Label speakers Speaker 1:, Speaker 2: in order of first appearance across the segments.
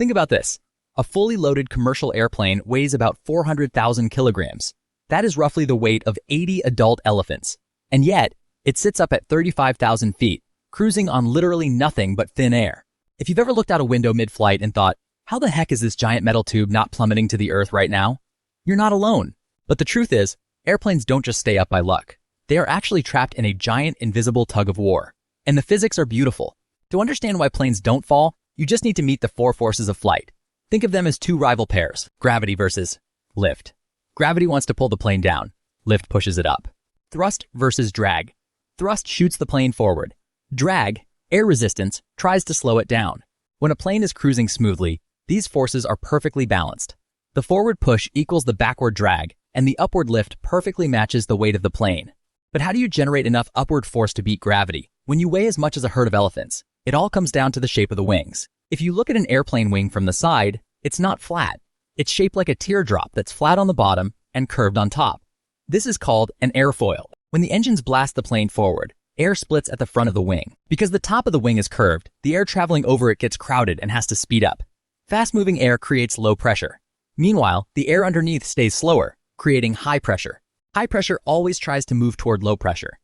Speaker 1: Think about this. A fully loaded commercial airplane weighs about 400,000 kilograms. That is roughly the weight of 80 adult elephants. And yet, it sits up at 35,000 feet, cruising on literally nothing but thin air. If you've ever looked out a window mid-flight and thought, how the heck is this giant metal tube not plummeting to the earth right now? You're not alone. But the truth is, airplanes don't just stay up by luck. They are actually trapped in a giant invisible tug of war. And the physics are beautiful. To understand why planes don't fall, you just need to meet the four forces of flight. Think of them as two rival pairs, gravity versus lift. Gravity wants to pull the plane down. Lift pushes it up. Thrust versus drag. Thrust shoots the plane forward. Drag, air resistance, tries to slow it down. When a plane is cruising smoothly, these forces are perfectly balanced. The forward push equals the backward drag, and the upward lift perfectly matches the weight of the plane. But how do you generate enough upward force to beat gravity when you weigh as much as a herd of elephants? It all comes down to the shape of the wings. If you look at an airplane wing from the side, it's not flat. It's shaped like a teardrop that's flat on the bottom and curved on top. This is called an airfoil. When the engines blast the plane forward, air splits at the front of the wing. Because the top of the wing is curved, the air traveling over it gets crowded and has to speed up. Fast-moving air creates low pressure. Meanwhile, the air underneath stays slower, creating high pressure. High pressure always tries to move toward low pressure.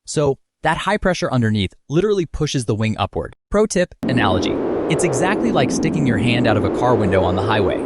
Speaker 1: So, that high pressure underneath literally pushes the wing upward. Pro tip, analogy. It's exactly like sticking your hand out of a car window on the highway.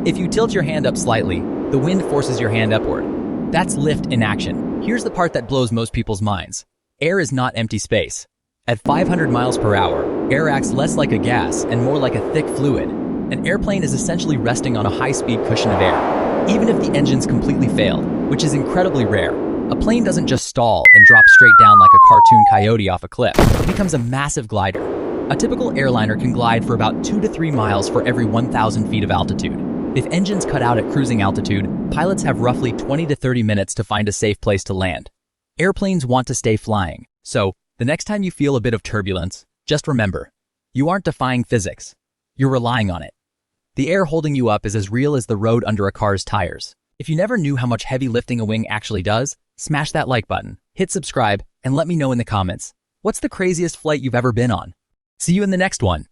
Speaker 1: If you tilt your hand up slightly, the wind forces your hand upward. That's lift in action. Here's the part that blows most people's minds. Air is not empty space. At 500 miles per hour, air acts less like a gas and more like a thick fluid. An airplane is essentially resting on a high-speed cushion of air. Even if the engines completely fail, which is incredibly rare, a plane doesn't just stall and drop straight down like a cartoon coyote off a cliff. It becomes a massive glider. A typical airliner can glide for about 2 to 3 miles for every 1,000 feet of altitude. If engines cut out at cruising altitude, pilots have roughly 20 to 30 minutes to find a safe place to land. Airplanes want to stay flying, so the next time you feel a bit of turbulence, just remember, you aren't defying physics. You're relying on it. The air holding you up is as real as the road under a car's tires. If you never knew how much heavy lifting a wing actually does, smash that like button, hit subscribe, and let me know in the comments. What's the craziest flight you've ever been on? See you in the next one.